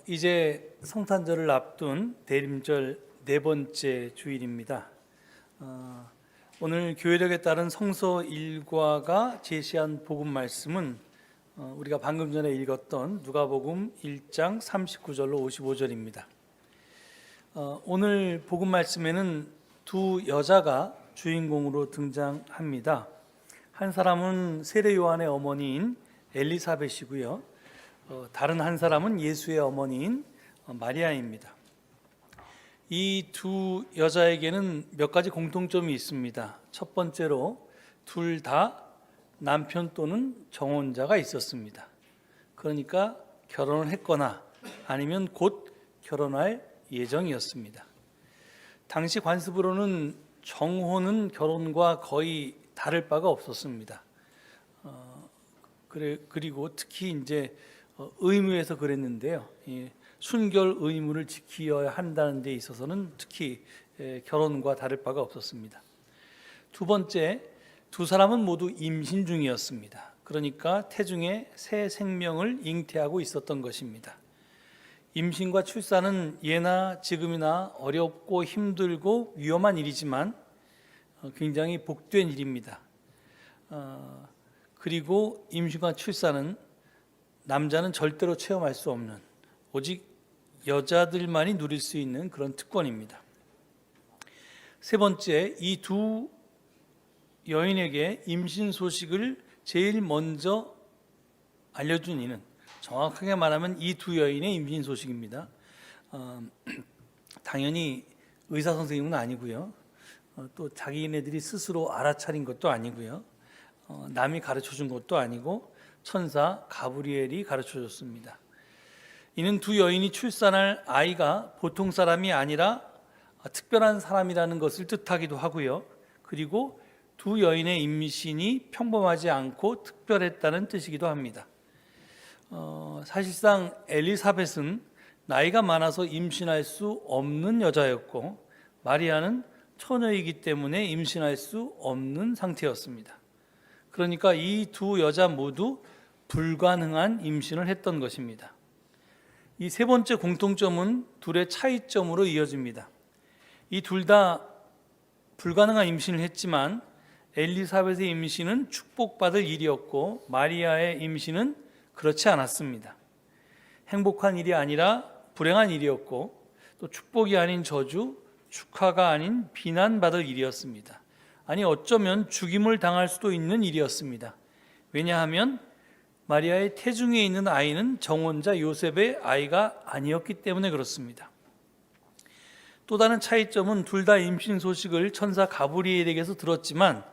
이제 성탄절을 앞둔 대림절 네 번째 주일입니다. 오늘 교회력에 따른 성서 일과가 제시한 복음 말씀은 우리가 방금 전에 읽었던 누가복음 1장 39절로 55절입니다. 오늘 복음 말씀에는 두 여자가 주인공으로 등장합니다. 한 사람은 세례 요한의 어머니인 엘리사벳이고요. 다른 한 사람은 예수의 어머니인 마리아입니다. 이 두 여자에게는 몇 가지 공통점이 있습니다. 첫 번째로 둘 다 남편 또는 정혼자가 있었습니다. 그러니까 결혼을 했거나 아니면 곧 결혼할 예정이었습니다. 당시 관습으로는 정혼은 결혼과 거의 다를 바가 없었습니다. 그리고 특히 이제 의무에서 그랬는데요. 순결 의무를 지켜야 한다는 데 있어서는 특히 결혼과 다를 바가 없었습니다. 두 번째, 두 사람은 모두 임신 중이었습니다. 그러니까 태중에 새 생명을 잉태하고 있었던 것입니다. 임신과 출산은 예나 지금이나 어렵고 힘들고 위험한 일이지만 굉장히 복된 일입니다. 그리고 임신과 출산은 남자는 절대로 체험할 수 없는, 오직 여자들만이 누릴 수 있는 그런 특권입니다. 세 번째, 이 두 여인에게 임신 소식을 제일 먼저 알려준 이는, 정확하게 말하면 이 두 여인의 임신 소식입니다. 당연히 의사 선생님은 아니고요. 또 자기네들이 스스로 알아차린 것도 아니고요. 남이 가르쳐준 것도 아니고 천사 가브리엘이 가르쳐줬습니다. 이는 두 여인이 출산할 아이가 보통 사람이 아니라 특별한 사람이라는 것을 뜻하기도 하고요. 그리고 두 여인의 임신이 평범하지 않고 특별했다는 뜻이기도 합니다. 사실상 엘리사벳은 나이가 많아서 임신할 수 없는 여자였고 마리아는 처녀이기 때문에 임신할 수 없는 상태였습니다. 그러니까 이 두 여자 모두 불가능한 임신을 했던 것입니다. 이 세 번째 공통점은 둘의 차이점으로 이어집니다. 이 둘 다 불가능한 임신을 했지만 엘리사벳의 임신은 축복받을 일이었고 마리아의 임신은 그렇지 않았습니다. 행복한 일이 아니라 불행한 일이었고 또 축복이 아닌 저주, 축하가 아닌 비난받을 일이었습니다. 아니 어쩌면 죽임을 당할 수도 있는 일이었습니다. 왜냐하면 마리아의 태중에 있는 아이는 정혼자 요셉의 아이가 아니었기 때문에 그렇습니다. 또 다른 차이점은 둘 다 임신 소식을 천사 가브리엘에게서 들었지만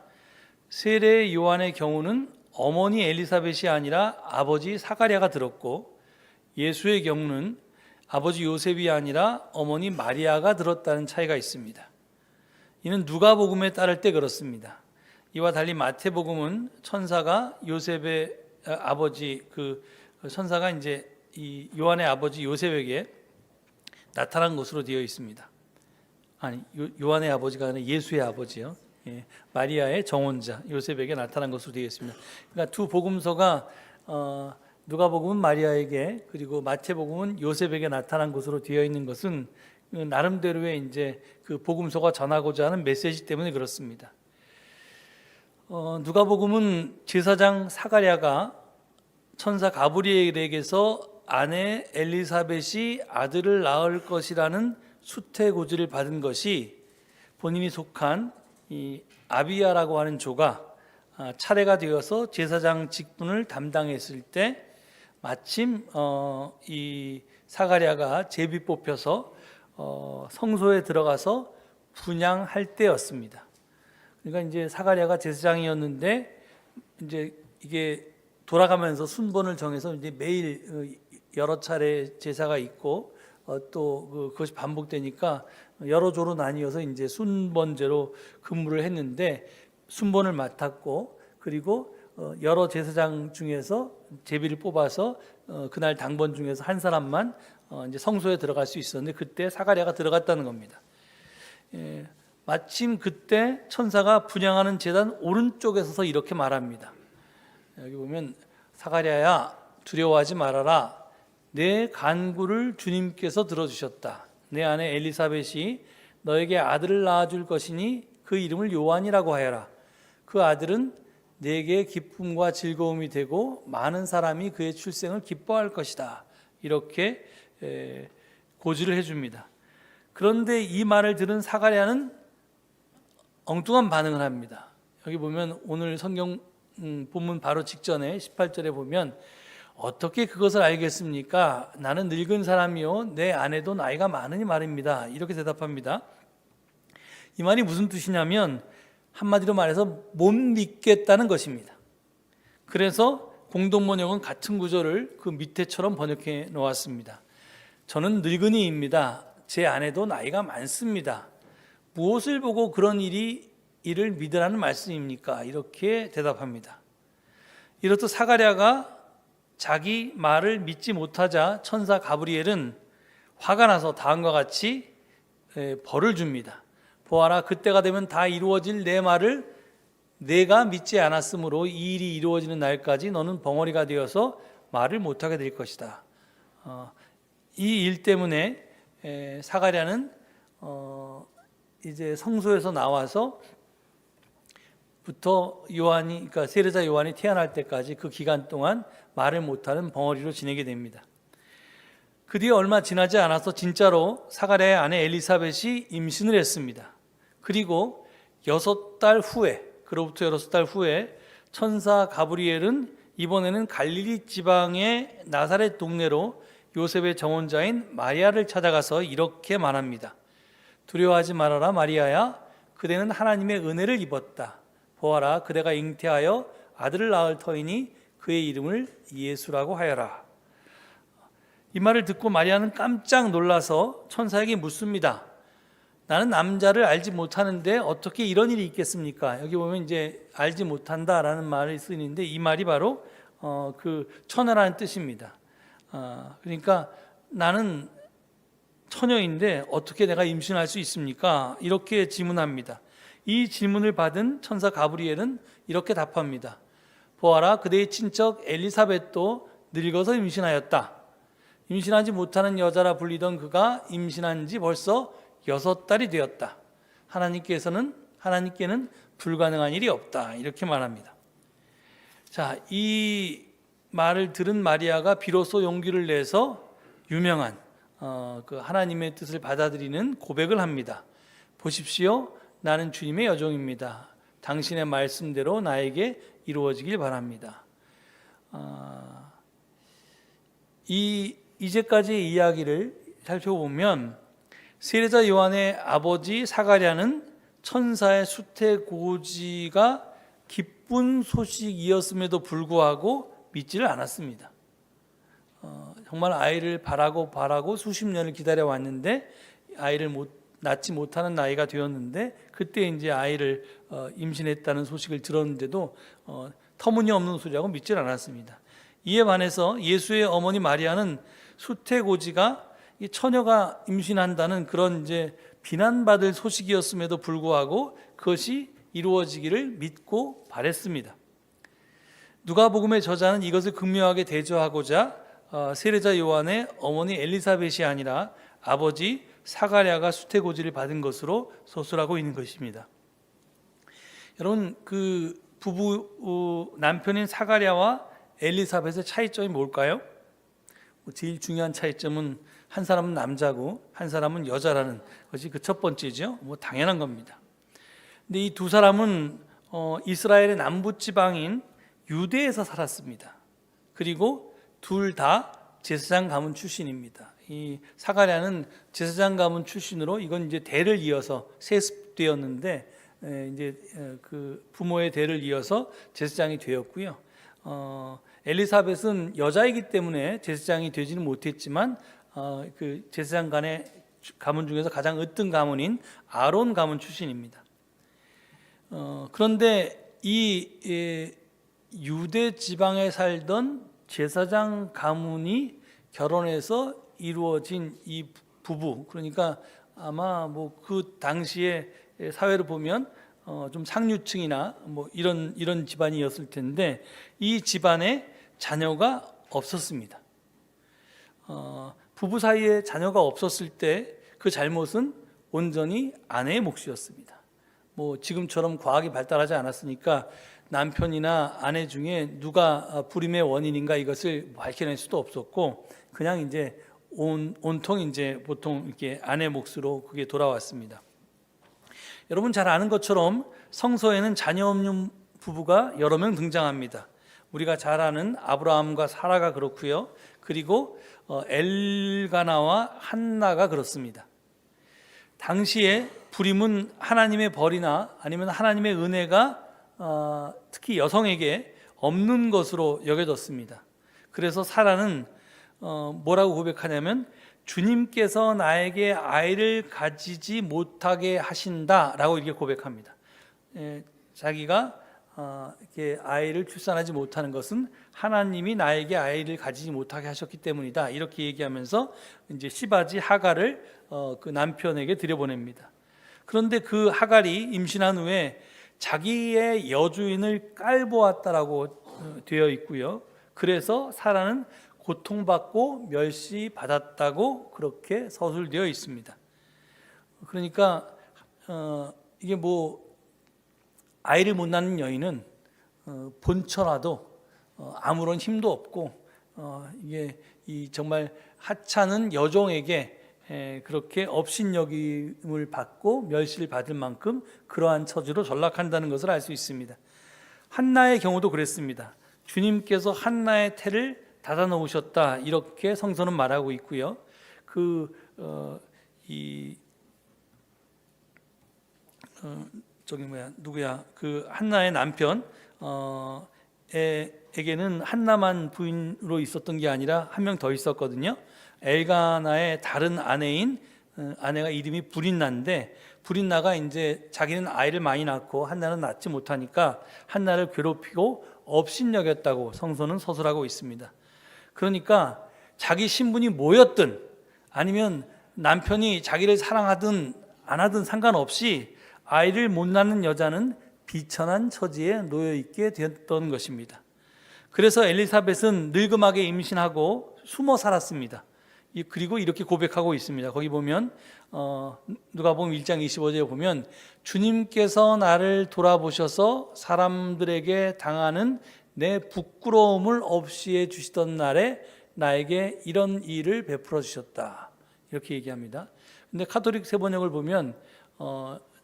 세례 요한의 경우는 어머니 엘리사벳이 아니라 아버지 사가랴가 들었고 예수의 경우는 아버지 요셉이 아니라 어머니 마리아가 들었다는 차이가 있습니다. 이는 누가복음에 따를 때 그렇습니다. 이와 달리 마태복음은 천사가 요셉의 아버지 천사가 이제 이 요한의 아버지 요셉에게 나타난 것으로 되어 있습니다. 아니 요한의 아버지가 아니라 예수의 아버지요. 마리아의 정혼자 요셉에게 나타난 것으로 되어 있습니다. 그러니까 두 복음서가 누가복음은 마리아에게 그리고 마태복음은 요셉에게 나타난 것으로 되어 있는 것은 나름대로의 이제 그 복음서가 전하고자 하는 메시지 때문에 그렇습니다. 누가복음은 제사장 사가랴가 천사 가브리엘에게서 아내 엘리사벳이 아들을 낳을 것이라는 수태고지를 받은 것이 본인이 속한 이 아비야라고 하는 조가 차례가 되어서 제사장 직분을 담당했을 때 마침 이 사가랴가 제비 뽑혀서 성소에 들어가서 분향할 때였습니다. 그러니까 이제 사가랴가 제사장이었는데 이제 이게 돌아가면서 순번을 정해서 이제 매일 여러 차례 제사가 있고 또 그것이 반복되니까 여러 조로 나뉘어서 이제 순번제로 근무를 했는데 순번을 맡았고 그리고 여러 제사장 중에서 제비를 뽑아서 그날 당번 중에서 한 사람만 이제 성소에 들어갈 수 있었는데 그때 사가랴가 들어갔다는 겁니다. 마침 그때 천사가 분향하는 제단 오른쪽에 서서 이렇게 말합니다. 여기 보면 사가랴야 두려워하지 말아라. 내 간구를 주님께서 들어주셨다. 내 아내 엘리사벳이 너에게 아들을 낳아줄 것이니 그 이름을 요한이라고 하여라. 그 아들은 내게 기쁨과 즐거움이 되고 많은 사람이 그의 출생을 기뻐할 것이다. 이렇게 고지를 해줍니다. 그런데 이 말을 들은 사가랴는 엉뚱한 반응을 합니다. 여기 보면 오늘 성경 본문 바로 직전에 18절에 보면 어떻게 그것을 알겠습니까? 나는 늙은 사람이요 내 아내도 나이가 많으니 말입니다. 이렇게 대답합니다. 이 말이 무슨 뜻이냐면 한마디로 말해서 못 믿겠다는 것입니다. 그래서 공동번역은 같은 구절을 그 밑에처럼 번역해 놓았습니다. 저는 늙은이입니다. 제 아내도 나이가 많습니다. 무엇을 보고 그런 일을 믿으라는 말씀입니까? 이렇게 대답합니다. 이렇듯 사가랴가 자기 말을 믿지 못하자 천사 가브리엘은 화가 나서 다음과 같이 벌을 줍니다. 보아라, 그때가 되면 다 이루어질 내 말을 내가 믿지 않았으므로 이 일이 이루어지는 날까지 너는 벙어리가 되어서 말을 못하게 될 것이다. 이 일 때문에 사가랴는 이제 성소에서 나와서 부터 그러니까 세례자 요한이 태어날 때까지 그 기간 동안 말을 못하는 벙어리로 지내게 됩니다. 그 뒤에 얼마 지나지 않아서 진짜로 사가랴의 아내 엘리사벳이 임신을 했습니다. 그리고 6달 후에, 그로부터 6달 후에 천사 가브리엘은 이번에는 갈릴리 지방의 나사렛 동네로 요셉의 정혼자인 마리아를 찾아가서 이렇게 말합니다. 두려워하지 말아라 마리아야, 그대는 하나님의 은혜를 입었다. 보아라, 그대가 잉태하여 아들을 낳을 터이니 그의 이름을 예수라고 하여라. 이 말을 듣고 마리아는 깜짝 놀라서 천사에게 묻습니다. 나는 남자를 알지 못하는데 어떻게 이런 일이 있겠습니까? 여기 보면 이제 알지 못한다라는 말이 쓰이는데 이 말이 바로 그 처녀라는 뜻입니다. 그러니까 나는 처녀인데 어떻게 내가 임신할 수 있습니까? 이렇게 질문합니다. 이 질문을 받은 천사 가브리엘은 이렇게 답합니다. 보아라, 그대의 친척 엘리사벳도 늙어서 임신하였다. 임신하지 못하는 여자라 불리던 그가 임신한 지 벌써 6달이 되었다. 하나님께는 불가능한 일이 없다. 이렇게 말합니다. 자, 이 말을 들은 마리아가 비로소 용기를 내서 유명한 그 하나님의 뜻을 받아들이는 고백을 합니다. 보십시오, 나는 주님의 여종입니다. 당신의 말씀대로 나에게 이루어지길 바랍니다. 이제까지의 이야기를 살펴보면 세례자 요한의 아버지 사가랴는 천사의 수태고지가 기쁜 소식이었음에도 불구하고 믿지를 않았습니다. 정말 아이를 바라고 수십 년을 기다려 왔는데 아이를 낳지 못하는 나이가 되었는데 그때 이제 아이를 임신했다는 소식을 들었는데도 터무니없는 소리라고 믿질 않았습니다. 이에 반해서 예수의 어머니 마리아는 수태고지가 이 처녀가 임신한다는 그런 이제 비난받을 소식이었음에도 불구하고 그것이 이루어지기를 믿고 바랬습니다. 누가복음의 저자는 이것을 극명하게 대조하고자 세례자 요한의 어머니 엘리사벳이 아니라 아버지 사가랴가 수태고지를 받은 것으로 서술하고 있는 것입니다. 여러분, 그 부부 남편인 사가랴와 엘리사벳의 차이점이 뭘까요? 제일 중요한 차이점은 한 사람은 남자고 한 사람은 여자라는 것이 그 첫 번째죠. 당연한 겁니다. 근데 이 두 사람은 이스라엘의 남부 지방인 유대에서 살았습니다. 그리고 둘 다 제사장 가문 출신입니다. 이 사가랴는 제사장 가문 출신으로 이건 이제 대를 이어서 세습되었는데 이제 그 부모의 대를 이어서 제사장이 되었고요. 엘리사벳은 여자이기 때문에 제사장이 되지는 못했지만 그 제사장 간의 가문 중에서 가장 으뜸 가문인 아론 가문 출신입니다. 그런데 이 유대 지방에 살던 제사장 가문이 결혼해서 이루어진 이 부부, 그러니까 아마 뭐 그 당시에 사회를 보면 좀 상류층이나 뭐 이런 집안이었을 텐데 이 집안에 자녀가 없었습니다. 부부 사이에 자녀가 없었을 때 그 잘못은 온전히 아내의 몫이었습니다. 뭐 지금처럼 과학이 발달하지 않았으니까 남편이나 아내 중에 누가 불임의 원인인가 이것을 밝혀낼 수도 없었고, 그냥 이제 온통 이제 보통 이렇게 아내 몫으로 그게 돌아왔습니다. 여러분 잘 아는 것처럼 성서에는 자녀 없는 부부가 여러 명 등장합니다. 우리가 잘 아는 아브라함과 사라가 그렇고요. 그리고 엘가나와 한나가 그렇습니다. 당시에 불임은 하나님의 벌이나 아니면 하나님의 은혜가 특히 여성에게 없는 것으로 여겨졌습니다. 그래서 사라는 뭐라고 고백하냐면 주님께서 나에게 아이를 가지지 못하게 하신다라고 이렇게 고백합니다. 자기가 이렇게 아이를 출산하지 못하는 것은 하나님이 나에게 아이를 가지지 못하게 하셨기 때문이다. 이렇게 얘기하면서 이제 시바지 하갈을 그 남편에게 들여보냅니다. 그런데 그 하갈이 임신한 후에 자기의 여주인을 깔보았다라고 되어 있고요. 그래서 사라는 고통받고 멸시받았다고 그렇게 서술되어 있습니다. 그러니까 이게 뭐 아이를 못 낳는 여인은 본처라도 아무런 힘도 없고 이게 이 정말 하찮은 여종에게 그렇게 업신여김을 받고 멸시를 받을 만큼 그러한 처지로 전락한다는 것을 알 수 있습니다. 한나의 경우도 그랬습니다. 주님께서 한나의 태를 닫아 놓으셨다 이렇게 성서는 말하고 있고요. 그 한나의 남편 에게는 한나만 부인으로 있었던 게 아니라 한 명 더 있었거든요. 엘가나의 다른 아내인 아내가 이름이 브린나인데, 브린나가 이제 자기는 아이를 많이 낳고 한나는 낳지 못하니까 한나를 괴롭히고 업신여겼다고 성서는 서술하고 있습니다. 그러니까 자기 신분이 뭐였든 아니면 남편이 자기를 사랑하든 안 하든 상관없이 아이를 못 낳는 여자는 비천한 처지에 놓여 있게 되었던 것입니다. 그래서 엘리사벳은 늙음하게 임신하고 숨어 살았습니다. 그리고 이렇게 고백하고 있습니다. 거기 보면 누가복음 1장 25절에 보면 주님께서 나를 돌아보셔서 사람들에게 당하는 내 부끄러움을 없이 해주시던 날에 나에게 이런 일을 베풀어 주셨다. 이렇게 얘기합니다. 근데 카톨릭 세번역을 보면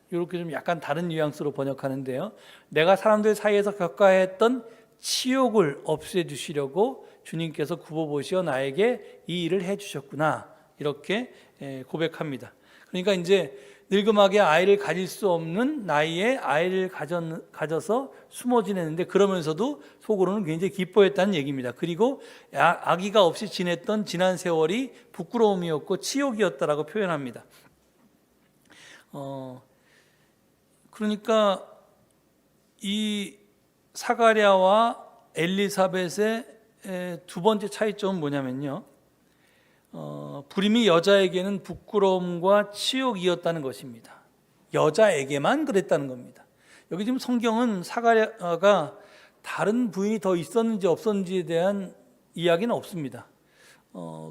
이렇게 좀 약간 다른 뉘앙스로 번역하는데요. 내가 사람들 사이에서 겪어야 했던 치욕을 없애주시려고 주님께서 굽어보시어 나에게 이 일을 해주셨구나. 이렇게 고백합니다. 그러니까 이제 늙음하게 아이를 가질 수 없는 나이에 아이를 가져서 숨어 지냈는데 그러면서도 속으로는 굉장히 기뻐했다는 얘기입니다. 그리고 아기가 없이 지냈던 지난 세월이 부끄러움이었고 치욕이었다라고 표현합니다. 그러니까 이 사가랴와 엘리사벳의 두 번째 차이점은 뭐냐면요, 불임이 여자에게는 부끄러움과 치욕이었다는 것입니다. 여자에게만 그랬다는 겁니다. 여기 지금 성경은 사가랴가 다른 부인이 더 있었는지 없었는지에 대한 이야기는 없습니다.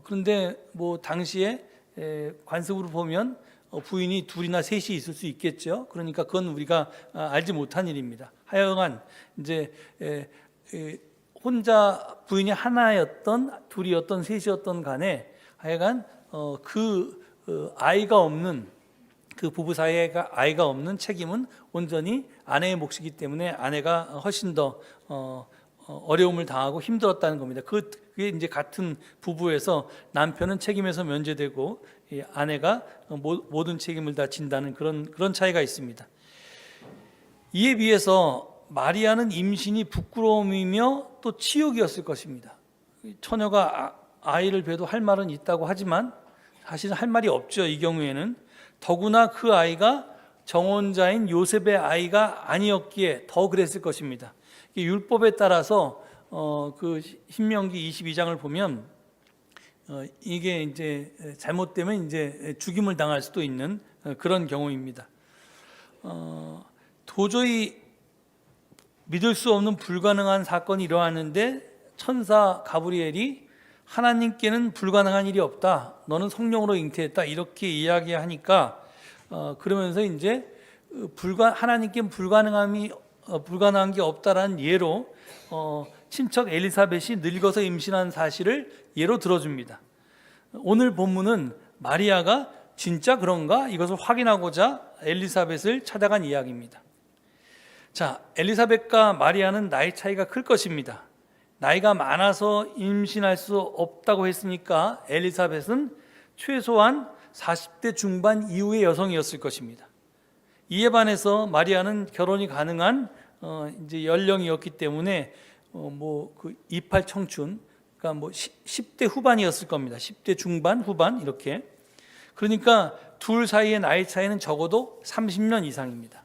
그런데 뭐 당시에 관습으로 보면 부인이 둘이나 셋이 있을 수 있겠죠. 그러니까 그건 우리가 알지 못한 일입니다. 하여간 이제 혼자 부인이 하나였던 둘이었던 셋이었던 간에 하여간 아이가 없는 그 부부 사이에 아이가 없는 책임은 온전히 아내의 몫이기 때문에 아내가 훨씬 더 어려움을 당하고 힘들었다는 겁니다. 그게 이제 같은 부부에서 남편은 책임에서 면제되고 아내가 모든 책임을 다 진다는 그런 차이가 있습니다. 이에 비해서 마리아는 임신이 부끄러움이며 또 치욕이었을 것입니다. 처녀가 아이를 봬도 할 말은 있다고 하지만 사실은 할 말이 없죠. 이 경우에는 더구나 그 아이가 정혼자인 요셉의 아이가 아니었기에 더 그랬을 것입니다. 율법에 따라서 그 신명기 22장을 보면 이게 이제 잘못되면 이제 죽임을 당할 수도 있는 그런 경우입니다. 도저히 믿을 수 없는 불가능한 사건이 일어났는데 천사 가브리엘이 하나님께는 불가능한 일이 없다. 너는 성령으로 잉태했다. 이렇게 이야기하니까 그러면서 이제 하나님께 불가능한 게 없다라는 예로 친척 엘리사벳이 늙어서 임신한 사실을 예로 들어줍니다. 오늘 본문은 마리아가 진짜 그런가? 이것을 확인하고자 엘리사벳을 찾아간 이야기입니다. 자, 엘리사벳과 마리아는 나이 차이가 클 것입니다. 나이가 많아서 임신할 수 없다고 했으니까 엘리사벳은 최소한 40대 중반 이후의 여성이었을 것입니다. 이에 반해서 마리아는 결혼이 가능한 이제 연령이었기 때문에 그 이팔 청춘, 그러니까 10대 후반이었을 겁니다. 10대 중반, 후반 이렇게. 그러니까 둘 사이의 나이 차이는 적어도 30년 이상입니다.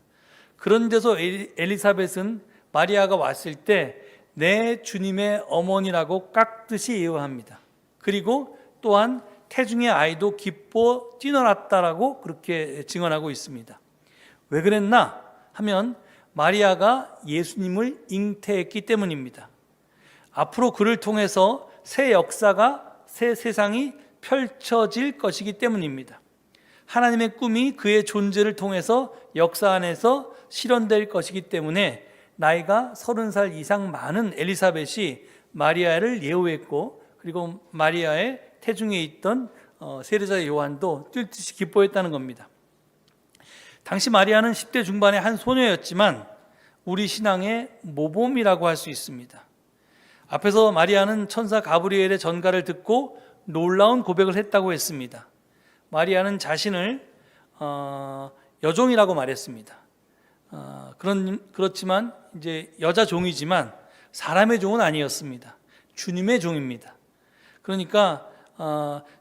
그런 데서 엘리사벳은 마리아가 왔을 때 내 주님의 어머니라고 깍듯이 예우합니다. 그리고 또한 태중의 아이도 기뻐 뛰어났다라고 그렇게 증언하고 있습니다. 왜 그랬나 하면 마리아가 예수님을 잉태했기 때문입니다. 앞으로 그를 통해서 새 역사가, 새 세상이 펼쳐질 것이기 때문입니다. 하나님의 꿈이 그의 존재를 통해서 역사 안에서 실현될 것이기 때문에 나이가 30살 이상 많은 엘리사벳이 마리아를 예우했고, 그리고 마리아의 태중에 있던 세례자 요한도 뛸듯이 기뻐했다는 겁니다. 당시 마리아는 10대 중반의 한 소녀였지만 우리 신앙의 모범이라고 할 수 있습니다. 앞에서 마리아는 천사 가브리엘의 전가를 듣고 놀라운 고백을 했다고 했습니다. 마리아는 자신을 여종이라고 말했습니다. 그렇지만 이제 여자 종이지만 사람의 종은 아니었습니다. 주님의 종입니다. 그러니까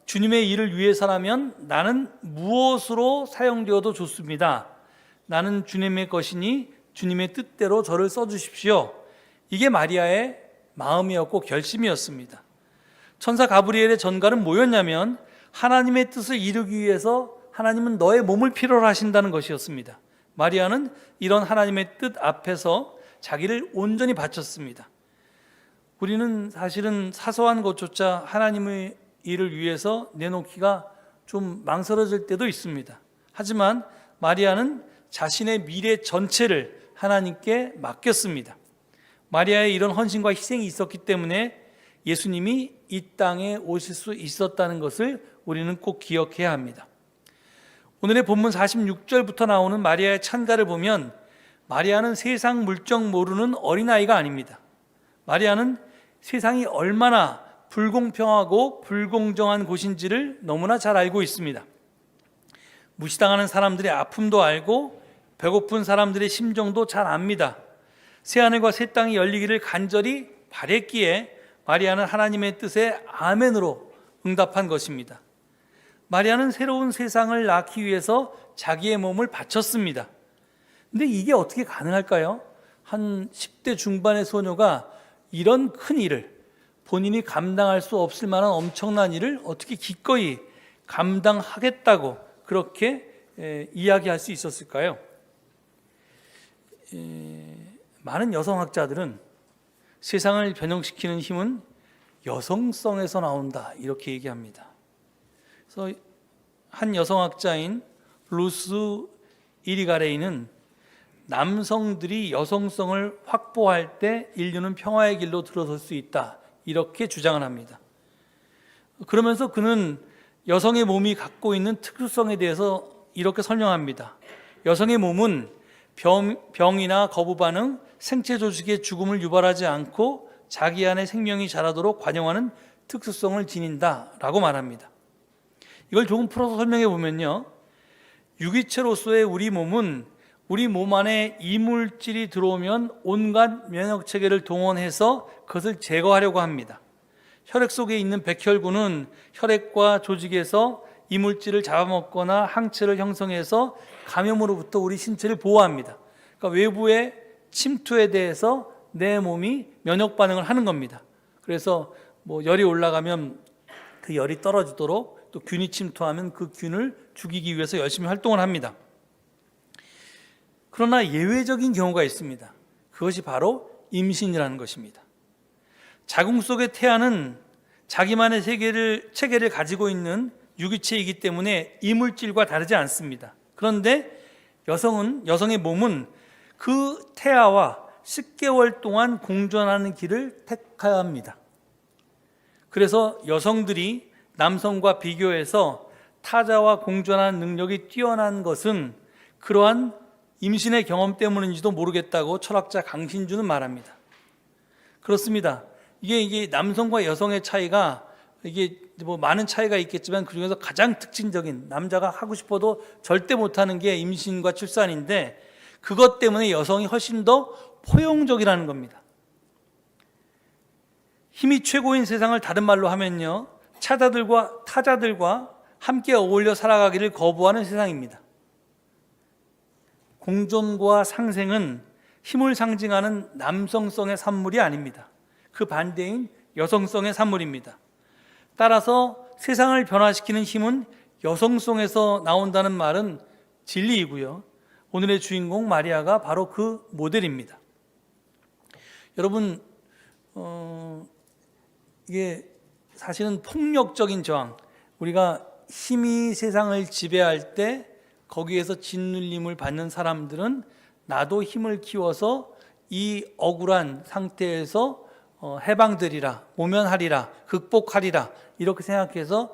주님의 일을 위해서라면 나는 무엇으로 사용되어도 좋습니다. 나는 주님의 것이니 주님의 뜻대로 저를 써주십시오. 이게 마리아의 마음이었고 결심이었습니다. 천사 가브리엘의 전갈은 뭐였냐면 하나님의 뜻을 이루기 위해서 하나님은 너의 몸을 필요로 하신다는 것이었습니다. 마리아는 이런 하나님의 뜻 앞에서 자기를 온전히 바쳤습니다. 우리는 사실은 사소한 것조차 하나님의 일을 위해서 내놓기가 좀 망설여질 때도 있습니다. 하지만 마리아는 자신의 미래 전체를 하나님께 맡겼습니다. 마리아의 이런 헌신과 희생이 있었기 때문에 예수님이 이 땅에 오실 수 있었다는 것을 우리는 꼭 기억해야 합니다. 오늘의 본문 46절부터 나오는 마리아의 찬가를 보면 마리아는 세상 물정 모르는 어린아이가 아닙니다. 마리아는 세상이 얼마나 불공평하고 불공정한 곳인지를 너무나 잘 알고 있습니다. 무시당하는 사람들의 아픔도 알고 배고픈 사람들의 심정도 잘 압니다. 새하늘과 새 땅이 열리기를 간절히 바랬기에 마리아는 하나님의 뜻에 아멘으로 응답한 것입니다. 마리아는 새로운 세상을 낳기 위해서 자기의 몸을 바쳤습니다. 근데 이게 어떻게 가능할까요? 한 10대 중반의 소녀가 이런 큰 일을, 본인이 감당할 수 없을 만한 엄청난 일을 어떻게 기꺼이 감당하겠다고 그렇게 이야기할 수 있었을까요? 많은 여성학자들은 세상을 변형시키는 힘은 여성성에서 나온다 이렇게 얘기합니다. 그래서 한 여성학자인 루스 이리가레이는 남성들이 여성성을 확보할 때 인류는 평화의 길로 들어설 수 있다 이렇게 주장을 합니다. 그러면서 그는 여성의 몸이 갖고 있는 특수성에 대해서 이렇게 설명합니다. 여성의 몸은 병이나 거부 반응, 생체 조직의 죽음을 유발하지 않고 자기 안에 생명이 자라도록 관용하는 특수성을 지닌다라고 말합니다. 이걸 조금 풀어서 설명해 보면요, 유기체로서의 우리 몸은 우리 몸 안에 이물질이 들어오면 온갖 면역 체계를 동원해서 그것을 제거하려고 합니다. 혈액 속에 있는 백혈구는 혈액과 조직에서 이물질을 잡아먹거나 항체를 형성해서 감염으로부터 우리 신체를 보호합니다. 그러니까 외부의 침투에 대해서 내 몸이 면역 반응을 하는 겁니다. 그래서 열이 올라가면 그 열이 떨어지도록, 또 균이 침투하면 그 균을 죽이기 위해서 열심히 활동을 합니다. 그러나 예외적인 경우가 있습니다. 그것이 바로 임신이라는 것입니다. 자궁 속의 태아는 자기만의 체계를 가지고 있는 유기체이기 때문에 이물질과 다르지 않습니다. 그런데 여성의 몸은 그 태아와 10개월 동안 공존하는 길을 택해야 합니다. 그래서 여성들이 남성과 비교해서 타자와 공존하는 능력이 뛰어난 것은 그러한 임신의 경험 때문인지도 모르겠다고 철학자 강신주는 말합니다. 그렇습니다. 이게 남성과 여성의 차이가 이게 뭐 많은 차이가 있겠지만 그 중에서 가장 특징적인, 남자가 하고 싶어도 절대 못하는 게 임신과 출산인데, 그것 때문에 여성이 훨씬 더 포용적이라는 겁니다. 힘이 최고인 세상을 다른 말로 하면요, 타자들과 함께 어울려 살아가기를 거부하는 세상입니다. 공존과 상생은 힘을 상징하는 남성성의 산물이 아닙니다. 그 반대인 여성성의 산물입니다. 따라서 세상을 변화시키는 힘은 여성성에서 나온다는 말은 진리이고요. 오늘의 주인공 마리아가 바로 그 모델입니다. 여러분, 이게 사실은 폭력적인 저항, 우리가 힘이 세상을 지배할 때 거기에서 짓눌림을 받는 사람들은 나도 힘을 키워서 이 억울한 상태에서 해방되리라, 모면하리라, 극복하리라, 이렇게 생각해서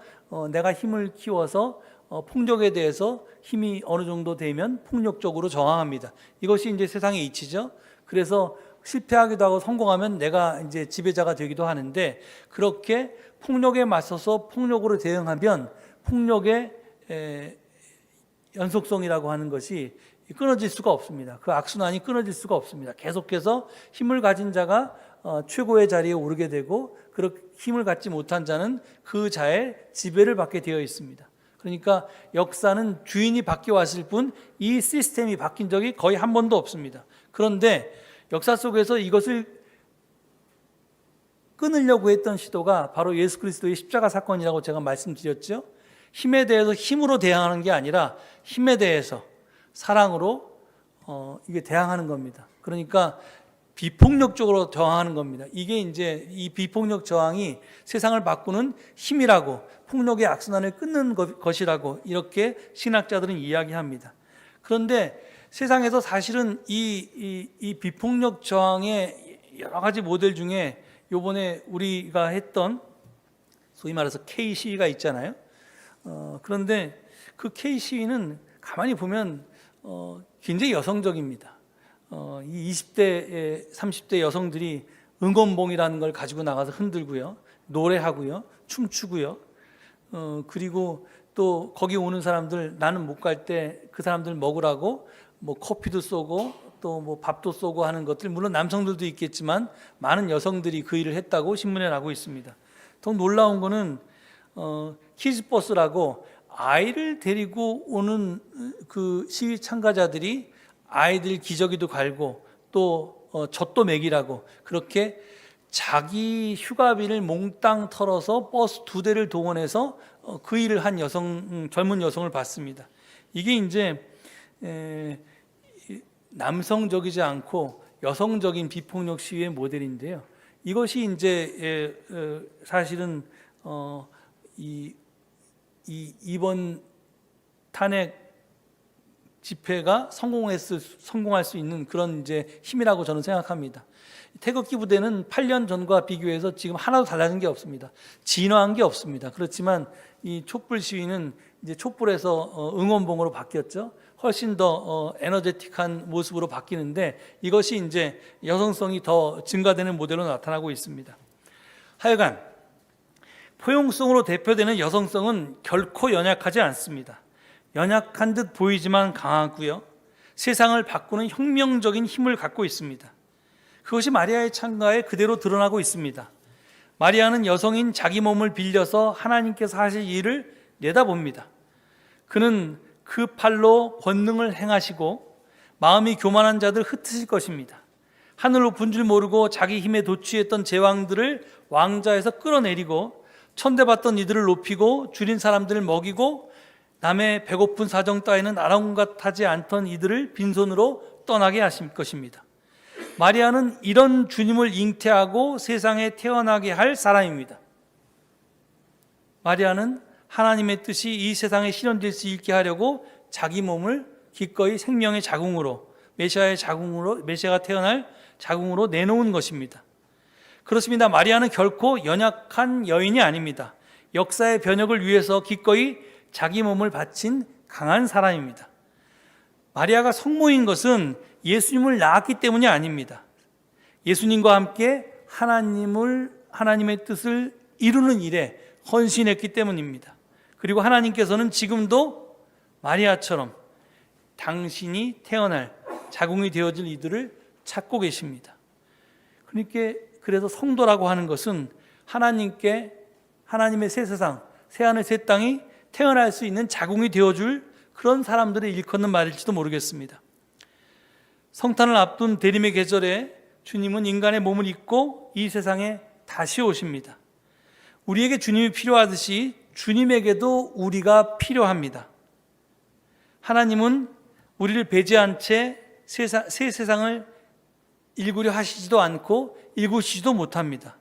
내가 힘을 키워서 폭력에 대해서 힘이 어느 정도 되면 폭력적으로 저항합니다. 이것이 이제 세상의 이치죠. 그래서 실패하기도 하고 성공하면 내가 이제 지배자가 되기도 하는데, 그렇게 폭력에 맞서서 폭력으로 대응하면 폭력의 연속성이라고 하는 것이 끊어질 수가 없습니다. 그 악순환이 끊어질 수가 없습니다. 계속해서 힘을 가진 자가 최고의 자리에 오르게 되고, 그렇게 힘을 갖지 못한 자는 그 자의 지배를 받게 되어 있습니다. 그러니까 역사는 주인이 바뀌어 왔을 뿐 이 시스템이 바뀐 적이 거의 한 번도 없습니다. 그런데 역사 속에서 이것을 끊으려고 했던 시도가 바로 예수 그리스도의 십자가 사건이라고 제가 말씀드렸죠. 힘에 대해서 힘으로 대항하는 게 아니라 힘에 대해서 사랑으로 이게 대항하는 겁니다. 그러니까 비폭력적으로 저항하는 겁니다. 이게 이제 이 비폭력 저항이 세상을 바꾸는 힘이라고, 폭력의 악순환을 끊는 것이라고 이렇게 신학자들은 이야기합니다. 그런데 세상에서 사실은 이 비폭력 저항의 여러 가지 모델 중에 이번에 우리가 했던 소위 말해서 K 시위가 있잖아요. 그런데 그 K 시위는 가만히 보면 굉장히 여성적입니다. 이 20대, 30대 여성들이 응원봉이라는 걸 가지고 나가서 흔들고요, 노래하고요, 춤추고요. 그리고 또 거기 오는 사람들, 나는 못 갈 때 그 사람들 먹으라고 뭐 커피도 쏘고 또 뭐 밥도 쏘고 하는 것들, 물론 남성들도 있겠지만 많은 여성들이 그 일을 했다고 신문에 나고 있습니다. 더 놀라운 거는 키즈버스라고 아이를 데리고 오는 그 시위 참가자들이 아이들 기저귀도 갈고 또 젖도 먹이라고 그렇게 자기 휴가비를 몽땅 털어서 버스 2대를 동원해서 그 일을 한 젊은 여성을 봤습니다. 이게 이제 남성적이지 않고 여성적인 비폭력 시위의 모델인데요. 이것이 이제 사실은 이번 탄핵 집회가 성공할 수 있는 그런 이제 힘이라고 저는 생각합니다. 태극기 부대는 8년 전과 비교해서 지금 하나도 달라진 게 없습니다. 진화한 게 없습니다. 그렇지만 이 촛불 시위는 이제 촛불에서 응원봉으로 바뀌었죠. 훨씬 더 에너제틱한 모습으로 바뀌는데, 이것이 이제 여성성이 더 증가되는 모델로 나타나고 있습니다. 하여간 포용성으로 대표되는 여성성은 결코 연약하지 않습니다. 연약한 듯 보이지만 강하고요, 세상을 바꾸는 혁명적인 힘을 갖고 있습니다. 그것이 마리아의 창가에 그대로 드러나고 있습니다. 마리아는 여성인 자기 몸을 빌려서 하나님께서 하실 일을 내다봅니다. 그는 그 팔로 권능을 행하시고 마음이 교만한 자들 흩으실 것입니다. 하늘 높은 줄 모르고 자기 힘에 도취했던 제왕들을 왕좌에서 끌어내리고 천대받던 이들을 높이고 줄인 사람들을 먹이고 남의 배고픈 사정 따위는 아랑곳하지 않던 이들을 빈손으로 떠나게 하실 것입니다. 마리아는 이런 주님을 잉태하고 세상에 태어나게 할 사람입니다. 마리아는 하나님의 뜻이 이 세상에 실현될 수 있게 하려고 자기 몸을 기꺼이 생명의 자궁으로, 메시아가 태어날 자궁으로 내놓은 것입니다. 그렇습니다. 마리아는 결코 연약한 여인이 아닙니다. 역사의 변혁을 위해서 기꺼이 자기 몸을 바친 강한 사람입니다. 마리아가 성모인 것은 예수님을 낳았기 때문이 아닙니다. 예수님과 함께 하나님의 뜻을 이루는 일에 헌신했기 때문입니다. 그리고 하나님께서는 지금도 마리아처럼 당신이 태어날 자궁이 되어질 이들을 찾고 계십니다. 그러니까 그래서 성도라고 하는 것은 하나님의 새 세상, 새 하늘 새 땅이 태어날 수 있는 자궁이 되어줄 그런 사람들을 일컫는 말일지도 모르겠습니다. 성탄을 앞둔 대림의 계절에 주님은 인간의 몸을 입고 이 세상에 다시 오십니다. 우리에게 주님이 필요하듯이 주님에게도 우리가 필요합니다. 하나님은 우리를 배제한 채 새 세상을 일구려 하시지도 않고 일구시지도 못합니다.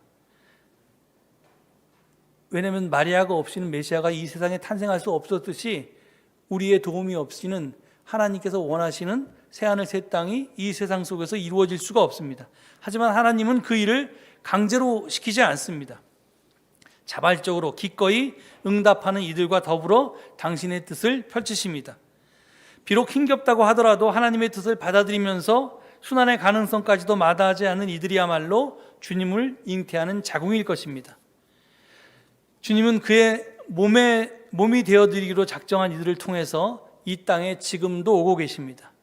왜냐하면 마리아가 없이는 메시아가 이 세상에 탄생할 수 없었듯이 우리의 도움이 없이는 하나님께서 원하시는 새하늘 새 땅이 이 세상 속에서 이루어질 수가 없습니다. 하지만 하나님은 그 일을 강제로 시키지 않습니다. 자발적으로 기꺼이 응답하는 이들과 더불어 당신의 뜻을 펼치십니다. 비록 힘겹다고 하더라도 하나님의 뜻을 받아들이면서 순환의 가능성까지도 마다하지 않는 이들이야말로 주님을 잉태하는 자궁일 것입니다. 주님은 그의 몸이 되어드리기로 작정한 이들을 통해서 이 땅에 지금도 오고 계십니다.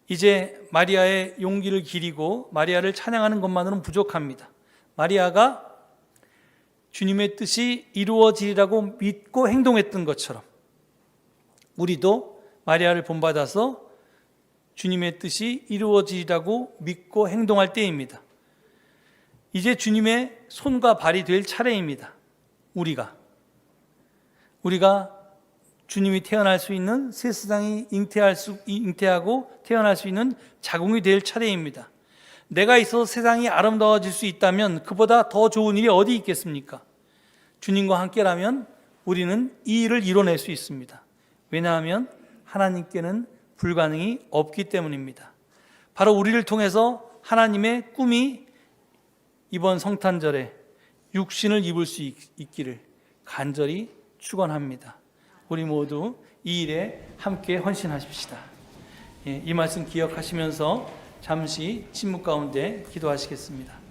이제 마리아의 용기를 기리고 마리아를 찬양하는 것만으로는 부족합니다. 마리아가 주님의 뜻이 이루어지리라고 믿고 행동했던 것처럼 우리도 마리아를 본받아서 주님의 뜻이 이루어지리라고 믿고 행동할 때입니다. 이제 주님의 손과 발이 될 차례입니다. 우리가 주님이 태어날 수 있는 새 세상이 잉태하고 태어날 수 있는 자궁이 될 차례입니다. 내가 있어서 세상이 아름다워질 수 있다면 그보다 더 좋은 일이 어디 있겠습니까? 주님과 함께라면 우리는 이 일을 이뤄낼 수 있습니다. 왜냐하면 하나님께는 불가능이 없기 때문입니다. 바로 우리를 통해서 하나님의 꿈이 이번 성탄절에 육신을 입을 수 있기를 간절히 축원합니다. 우리 모두 이 일에 함께 헌신하십시다. 이 말씀 기억하시면서 잠시 침묵 가운데 기도하시겠습니다.